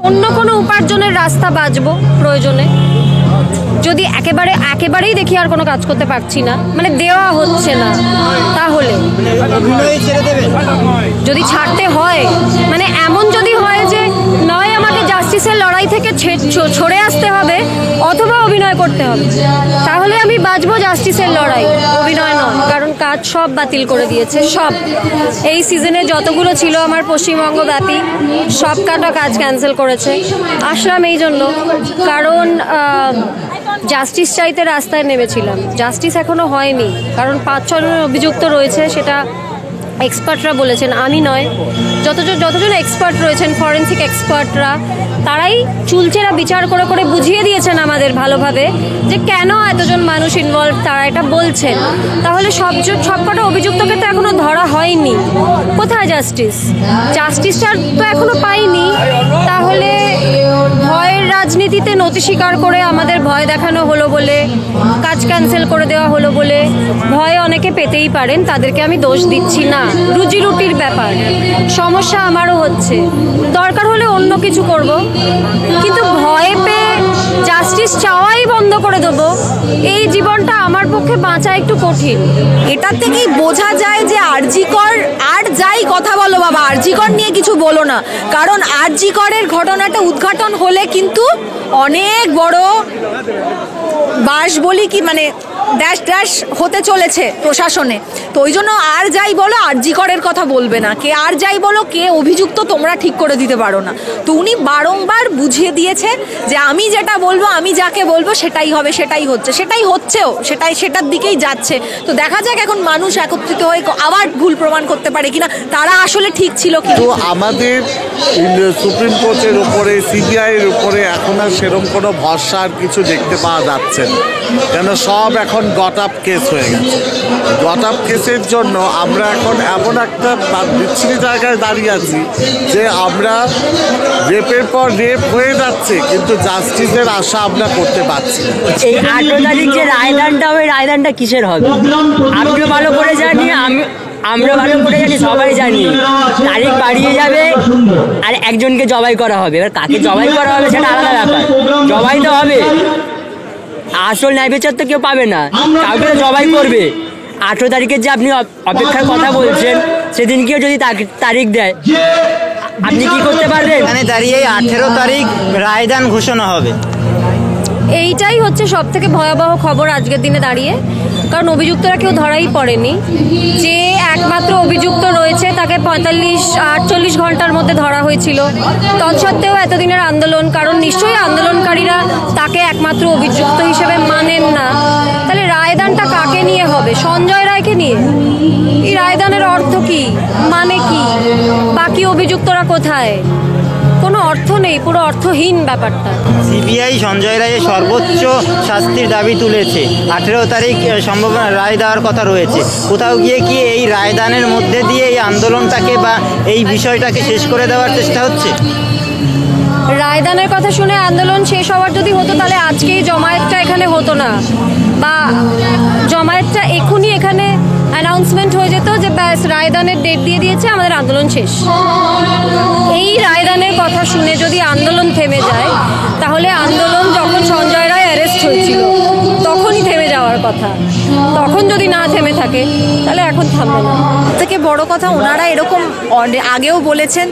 অন্য কোনো উপার্জনের রাস্তা বাঁচবো প্রয়োজনে, যদি একেবারেই দেখি আর কোনো কাজ করতে পারছি না, মানে দেওয়া হচ্ছে না, তাহলে যদি ছাড়তে হয়, মানে এমন যদি হয় যে নয় আমাকে জাস্টিসের লড়াই থেকে ছড়ে আসতে হবে অথবা অভিনয় করতে হবে, তাহলে আমি বাঁচবো জাস্টিসের লড়াই, অভিনয় নয়। কারণ কাজ সব বাতিল করে দিয়েছে, সব। এই সিজনে যতগুলো ছিল আমার পশ্চিমবঙ্গ ব্যাপী সব কাটা কাজ ক্যান্সেল করেছে। আসলাম এই জন্য, কারণ জাস্টিস চাইতে রাস্তায় নেমেছিলাম, জাস্টিস এখনো হয়নি, কারণ 5-6 জন অভিযুক্ত রয়েছে, সেটা এক্সপার্টরা বলেছেন, আমি নয়। যতজন এক্সপার্ট রয়েছেন, ফরেন্সিক এক্সপার্টরা, তারাই চুলচেরা বিচার করে করে বুঝিয়ে দিয়েছেন আমাদের ভালোভাবে যে কেন এতজন মানুষ ইনভলভ, তারা এটা বলছেন। তাহলে সবকটা অভিযুক্তকে তো এখনো ধরা হয়নি, কোথায় জাস্টিসটা তো এখনো পাইনি। তাহলে ভয়ের রাজনীতিতে নতি স্বীকার করে আমাদের ভয় দেখানো হলো বলে, কাজ ক্যান্সেল করে দেওয়া হলো বলে, ভয় অনেকে পেতেই পারেন, তাদেরকে আমি দোষ দিচ্ছি না। রুজি রুটির ব্যাপার, সমস্যা আমারও হচ্ছে, দরকার হলে অন্য কিছু করব, কিন্তু ভয়ে পেয়ে জাস্টিস চাওয়াই বন্ধ করে দেবো, এই জীবনটা আমার পক্ষে বাঁচা একটু কঠিন। এটার থেকেই বোঝা যায় যে আরজিকর, আর যাই কথা বলো বাবা, আরজিকর নিয়ে কিছু বলো না, কারণ আরজিকরের ঘটনাটা উদ্ঘাটন হলে কিন্তু অনেক বড় বাস বলি কি, মানে ড্যাশ ড্যাশ হতে চলেছে প্রশাসনে। তো ওই জন্য আর যাই বলো আরজিকরের কথা বলবে না, কে আর যাই বলো কে অভিযুক্ত তোমরা ঠিক করে দিতে পারো না। তো উনি বারংবার বুঝিয়ে দিয়েছে যে আমি যেটা বলবো, আমি যাকে বলবো সেটাই হবে, সেটাই হচ্ছে, সেটাই হচ্ছেও, সেটার দিকেই যাচ্ছে। তো দেখা যাক এখন মানুষ একত্রিত হয়ে আবার ভুল প্রমাণ করতে পারে কিনা, তারা আসলে ঠিক ছিল কি। তো আমাদের সুপ্রিম কোর্টের উপরে, সিবিআইয়ের উপরে এখন আর সেরকম কোনো ভরসা আর কিছু দেখতে পাওয়া যাচ্ছে না, কেন সব এখন গট আপ কেস হয়ে গেছে। গট আপ কেসের জন্য আমরা এখন এমন একটা বিচ্ছিন্ন জায়গায় দাঁড়িয়ে আছি যে আমরা রেপের পর রেপ হয়ে যাচ্ছে, কিন্তু জাস্টিসের আশা আমরা করতে পারছি না। এই 18 তারিখ যে রায়দানটা হবে, রায়দানটা কিসের হবে আপনিও ভালো করে জানি, আমরা ভালো করে জানি, সবাই জানি। তারিখ বাড়িয়ে যাবে আর একজনকে জবাই করা হবে। এবার কাকে জবাই করা হবে সেটা আলাদা ব্যাপার, জবাই তো হবে, আসল ন্যায় বিচার তো কেউ পাবে না, কাউকে তো জবাই করবে। 18 তারিখের যে আপনি অপেক্ষার কথা বলছেন, সেদিনকেও যদি তারিখ দেয়, আপনি কি করতে পারবেন? এখানে দাঁড়িয়ে 18 তারিখ রায়দান ঘোষণা হবে। এইটাই হচ্ছে সব থেকে ভয়াবহ খবর আজকের দিনে দাঁড়িয়ে, কারণ অভিযুক্তরা কেউ ধরাই পড়েনি। যে একমাত্র অভিযুক্ত রয়েছে তাকে 45-48 ঘন্টার মধ্যে ধরা হয়েছিল, তৎসত্ত্বেও এতদিনের আন্দোলন, কারণ নিশ্চয়ই আন্দোলনকারীরা তাকে একমাত্র অভিযুক্ত হিসেবে মানেন না। তাহলে রায়দানটা কাকে নিয়ে হবে? সঞ্জয় রায়কে নিয়ে? এই রায়দানের অর্থ কি, মানে কি? বাকি অভিযুক্তরা কোথায়? কোনো অর্থ নেই, পুরো অর্থহীন ব্যাপারটা। সিবিআই সঞ্জয় রায়ের সর্বোচ্চ শাস্তির দাবি তুলেছে, 18 তারিখ সম্ভাবনা রায় দেওয়ার কথা রয়েছে। কোথাও গিয়ে কি এই রায়দানের মধ্যে দিয়ে এই আন্দোলনটাকে বা এই বিষয়টাকে শেষ করে দেওয়ার চেষ্টা হচ্ছে? রায়দানের কথা শুনে আন্দোলন শেষ হওয়ার যদি হতো, তাহলে আজকেই জমায়েতটা এখানে হতো না, বা জমায়েতটা এখনই এখানে অ্যানাউন্সমেন্ট হয়ে যেত যে ব্যাস রায়দানের ডেট দিয়ে দিয়েছে, আমাদের আন্দোলন শেষ। এই রায়দানের কথা শুনে যদি আন্দোলন থেমে যায়, তাহলে আন্দোলন যখন সঞ্জয় রায় অ্যারেস্ট হয়েছিল তখনই থেমে যাওয়ার কথা। তখন যদি না থেমে থাকে, তাহলে এখন থামবে না। থেকে বড় কথা, ওনারা এরকম আগেও বলেছেন,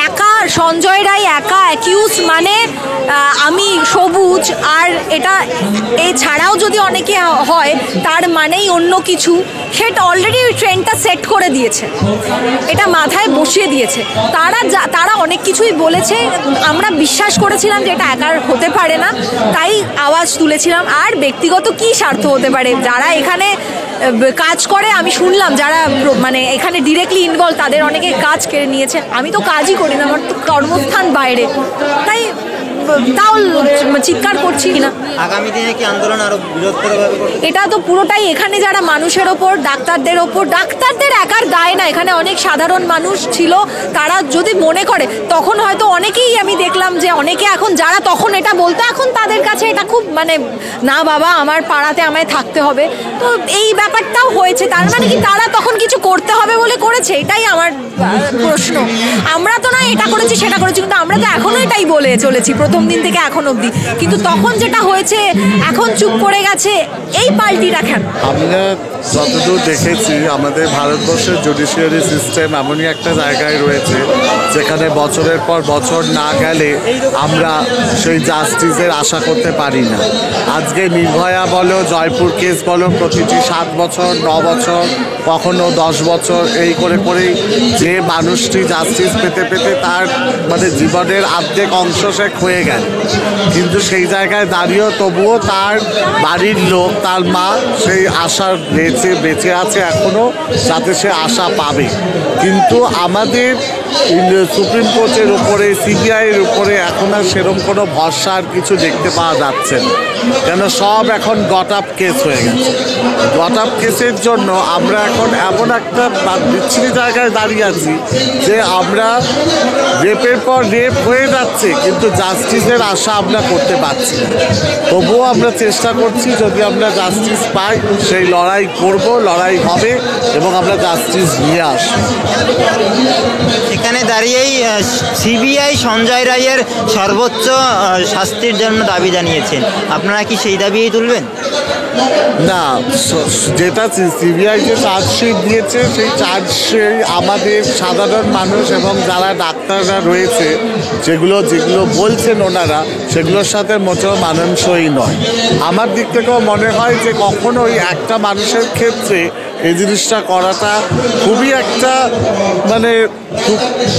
একা সঞ্জয় রায় একা অ্যাকিউজ, মানে আমি সবুজ, আর এটা এছাড়াও যদি অনেকে হয় তার মানেই অন্য কিছু, সেটা অলরেডি ওই ট্রেন্ডটা সেট করে দিয়েছে, এটা মাথায় বসিয়ে দিয়েছে। তারা অনেক কিছুই বলেছে, আমরা বিশ্বাস করেছিলাম যে এটা একার হতে পারে না, তাই আওয়াজ তুলেছিলাম। আর ব্যক্তিগত কি স্বার্থ হতে পারে? যারা এখানে কাজ করে, আমি শুনলাম যারা মানে এখানে ডিরেক্টলি ইনভলভ, তাদের অনেকে কাজ কেড়ে নিয়েছে। আমি তো কাজই করি না, আমার তো কর্মস্থান বাইরে, তাই তাও চিৎকার করছি না। আগামী দিনে কি আন্দোলন আরো বৃহত্তরভাবে করতে? এটা তো পুরোটাই এখানে যারা মানুষের ওপর, ডাক্তারদের ওপর, ডাক্তারদের একার দায় না, এখানে অনেক সাধারণ মানুষ ছিল, তারা যদি মনে করে তখন হয়তো অনেকেই আমি দেখলাম যে অনেকে এখন যারা তখন এটা বলতো এখন তাদের কাছে এটা খুব মানে না বাবা আমার পাড়াতে আমায় থাকতে হবে, তো এই ব্যাপারটাও হয়েছে। তার মানে কি তারা তখন কিছু করতে হবে বলে করেছে? এটাই আমার প্রশ্ন। আমরা তো নয় এটা করেছি সেটা করেছি, কিন্তু আমরা তো এখনো এটাই বলে চলেছি প্রথম দিন থেকে এখন অবধি, কিন্তু তখন যেটা হয়েছে এখন চুপ করে গেছে, এই পাল্টিটা কেন? আমরা যতদূর দেখেছি আমাদের ভারতবর্ষের জুডিশিয়ারি সিস্টেম এমনই একটা জায়গায় রয়েছে যেখানে বছরের পর বছর না গেলে আমরা সেই জাস্টিসের আশা করতে পারি না। আজকে নির্ভয়া বলো, জয়পুর কেস বলো, প্রতিটি 7 বছর 9 বছর কখনো 10 বছর এই করে করেই যে মানুষটি জাস্টিস পেতে পেতে তার মানে জীবনের অর্ধেক অংশ সে ক্ষয়ে গেল, কিন্তু সেই জায়গায় দাঁড়িয়েও তবুও তার বাড়ির লোক, তার মা সেই আশার বেঁচে আছে এখনো, যাতে সে আশা পাবে। কিন্তু আমাদের সুপ্রিম কোর্টের উপরে, সিবিআইয়ের উপরে এখন আর সেরকম কোনো ভরসা আর কিছু দেখতে পাওয়া যাচ্ছে না, কেন সব এখন গট আপ কেস হয়ে গেছে। গট আপ কেসের জন্য আমরা এখন এমন একটা বিচ্ছিরি জায়গায় দাঁড়িয়ে আছি যে আমরা রেপের পর রেপ হয়ে যাচ্ছে কিন্তু জাস্টিসের আশা আমরা করতে পারছি না। তবুও আমরা চেষ্টা করছি, যদি আমরা জাস্টিস পাই সেই লড়াই করব, লড়াই হবে এবং আমরা জাস্টিস নিয়ে আসবো। এখানে দাঁড়িয়েই সিবিআই সঞ্জয় রায়ের সর্বোচ্চ শাস্তির জন্য দাবি জানিয়েছেন, আপনারা কি সেই দাবিই তুলবেন? না, যেটা সিবিআই যে চার্জশিট দিয়েছে সেই চার্জশিট আমাদের সাধারণ মানুষ এবং যারা ডাক্তাররা রয়েছে যেগুলো বলছেন ওনারা সেগুলোর সাথে মোটেও মানানসই নয়। আমার দিক থেকেও মনে হয় যে কখনোই একটা মানুষের ক্ষেত্রে এই জিনিসটা করাটা খুবই একটা মানে খুব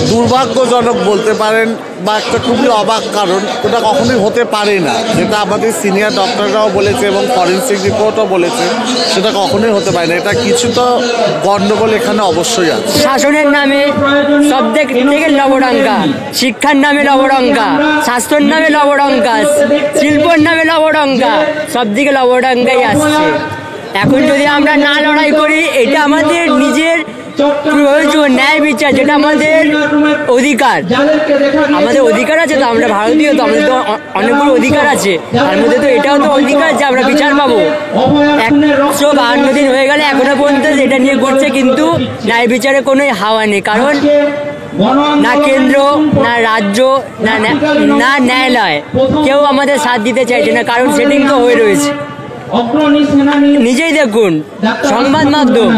দুর্ভাগ্যজনক বলতে পারেন, বা একটা খুবই অবাক, কারণ ওটা কখনোই হতে পারে না। যেটা আমাদের সিনিয়র ডক্টররাও বলেছে এবং ফরেন্সিক রিপোর্টও বলেছে, সেটা কখনোই হতে পারে না। এটা কিছু তো গণ্ডগোল এখানে অবশ্যই আছে। শাসনের নামে সব থেকে লবডঙ্কা, শিক্ষার নামে লবডঙ্কা, স্বাস্থ্যের নামে লবডঙ্কা, শিল্পর নামে লবডঙ্কা, সব দিকে লবডঙ্কাই আসছে। এখন যদি আমরা না লড়াই করি, এটা আমাদের নিজের প্রয়োজন, ন্যায় বিচার, যেটা আমাদের অধিকার, আমাদের অধিকার আছে তো, আমরা ভারতীয় তো, আমাদের তো অনেকগুলো অধিকার আছে, তার মধ্যে তো এটাও তো অধিকার যে আমরা বিচার পাবো। 152 দিন হয়ে গেলে এখনো পর্যন্ত এটা নিয়ে ঘটছে, কিন্তু ন্যায় বিচারে কোনো হাওয়া নেই, কারণ না কেন্দ্র, না রাজ্য, না ন্যায়ালয় কেউ আমাদের সাথ দিতে চাইছে না, কারণ সেটিং তো হয়ে রয়েছে। নিজেই দেখুন সংবাদ মাধ্যম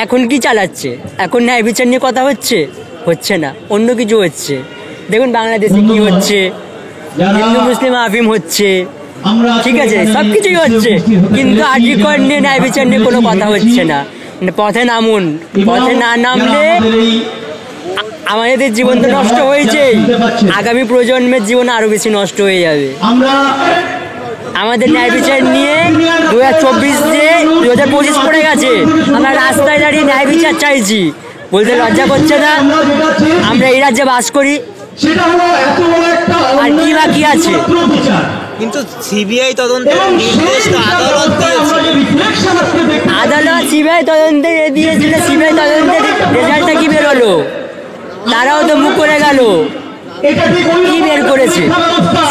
এখন কি চালাচ্ছে, এখন ন্যায় বিচার নিয়ে কথা হচ্ছে না, অন্য কিছু হচ্ছে। দেখুন বাংলাদেশে কি হচ্ছে, হিন্দু মুসলিম আফিম হচ্ছে, ঠিক আছে, সব কিছুই হচ্ছে, কিন্তু আরজি কর নিয়ে ন্যায় বিচার নিয়ে কোনো কথা হচ্ছে না। পথে নামুন, পথে না নামলে আমাদের জীবন তো নষ্ট হয়েছে, আগামী প্রজন্মের জীবন আরো বেশি নষ্ট হয়ে যাবে। আমাদের ন্যায় বিচার নিয়ে 2024 যে 2025 পড়ে গেছে, আমরা রাস্তায় দাঁড়িয়ে ন্যায় বিচার চাইছি, বলতে লজ্জা করছে না? আমরা এই রাজ্যে বাস করি, আর কি বাকি আছে? কিন্তু সিবিআই তদন্তের নির্দেশ তো আদালত দিয়েছে। আদালত সিবিআই তদন্তে দিয়েছিল, সিবিআই তদন্তের রেজাল্টটা কি বেরোলো? তারাও তো মুখ করে গেল, কি বের করেছে?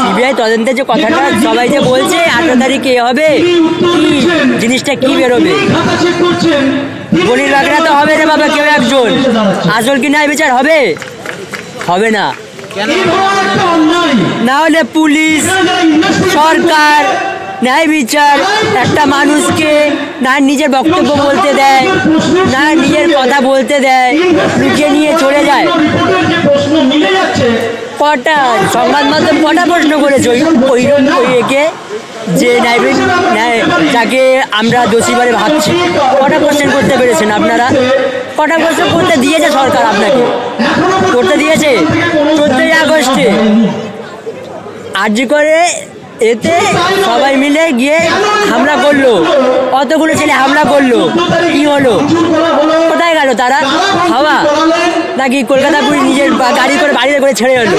সিবিআই তদন্তের যে কথাটা সবাই যে বলছে 18 তারিখে হবে, কি জিনিসটা কি বেরোবে? গলির বাগড়া তো হবে রে বাবা, কেউ একজন। আসল কি ন্যায় বিচার হবে? হবে না। না হলে পুলিশ, সরকার, ন্যায় বিচার একটা মানুষকে না নিজের বক্তব্য বলতে দেয়, না নিজের কথা বলতে দেয়, লুকিয়ে নিয়ে চলে যায়। কটা সংবাদ মাধ্যম কটা প্রশ্ন করেছে ওই একে যে ন্যায় যাকে আমরা দোষী বলে ভাবছি, কটা কোশ্চেন করতে পেরেছেন আপনারা? কটা কোশ্চেন করতে দিয়েছে সরকার আপনাকে? করতে দিয়েছে 14ই আগস্টে আরজি করে, এতে সবাই মিলে গিয়ে হামলা করলো, অতগুলো ছেলে হামলা করলো, কি হলো? কোথায় গেল তারা? হাওয়া নাকি কলকাতা পুলিশ নিজের গাড়ি করে বাড়িতে করে ছেড়ে এলো?